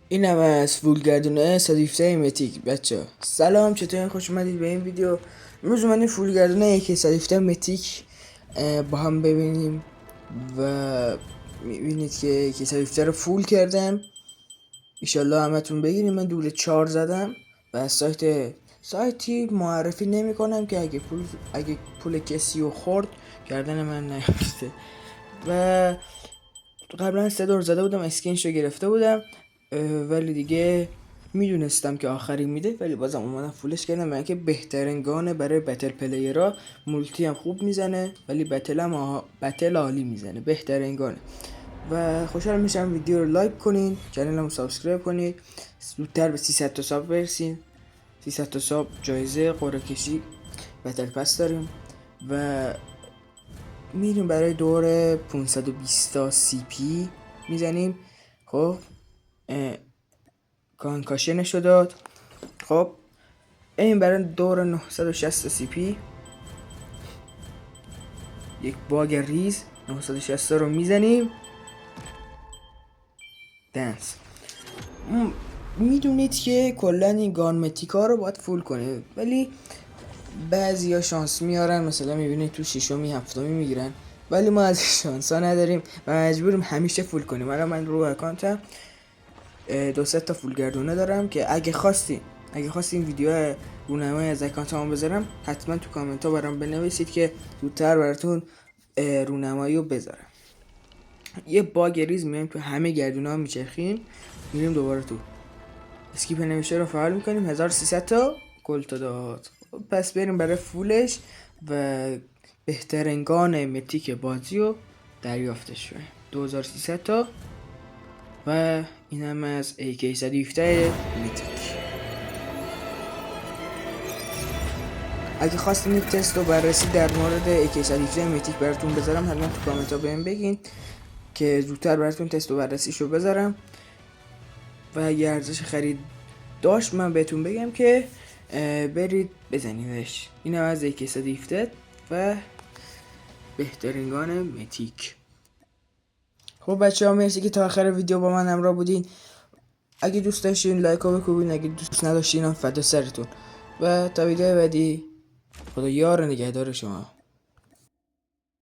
این هم از فولگردونه صدیفته متیک. بچه سلام، چطورین؟ خوش اومدید به این ویدیو. امروز من این فولگردونه یکی صدیفته متیک با هم ببینیم و میبینید که یکی صدیفته رو فول کردم. ایشالله همتون بگیریم. من دوble 4 زدم و از سایتی معرفی نمی کنم که اگه پول کسی رو خورد کردن من نیفته. و قبلا 3 دور زده بودم، اسکینش رو گرفته بودم، ولی دیگه میدونستم که آخری میده، ولی بازم اومدم فولش کردم. من که بهترین گانه برای بتل پلیرها. مولتی هم خوب میزنه ولی بتل عالی میزنه، بهترین گانه. و خوشحال میشم ویدیو رو لایک کنین، چنلمو سابسکرایب کنید، زودتر به 300 تا ساب برسیم. 300 تا ساب جایزه قرعه کشی بتل پس داریم و میریم برای دور 520 تا سی پی میزنیم. خب کانکاشنش رو داد. خب این برای دور 960 سی پی یک باگ ریز 960 رو میزنیم. دنس. میدونید که کلا این گان متیکا رو باید فول کنه، ولی بعضیا شانس میارن، مثلا میبینید تو ششمی هفتمی میگیرن، ولی ما از شانس ها نداریم و مجبوریم همیشه فول کنیم. من رو اکانتم 200 تا فول گردونه دارم که اگه خواستین ویدیو رونمایی از اکانتمو بذارم، حتما تو کامنت ها برام بنویسید که زودتر براتون رونمایی رو بذارم. یه باگ ریز میایم تو همه گردونه ها میچرخیم، میریم دوباره تو اسکیپ نوشته رو فعال میکنیم. 1300 تا گلتا داد. پس بریم برای فولش و بهترین گان متیک بازی رو دریافتش کنیم. 2300 تا و این هم از AK 117 میتیک. اگه خواستین این تست و بررسی در مورد AK 117 میتیک براتون بذارم، حتما تو کامنت ها بهم بگین که زودتر براتون تست و بررسیشو بذارم. و اگه ارزش خرید داشت من بهتون بگم که برید بزنیدش. این هم از AK 117 و بهترین گان میتیک. خب بچه ها، مرسی که تا آخر ویدیو با من همراه بودین. اگه دوست داشتین لایک رو بکوبین، اگه دوست نداشتین هم فدا سرتون. و تا ویدیو بعدی، خدا یار نگهدار شما.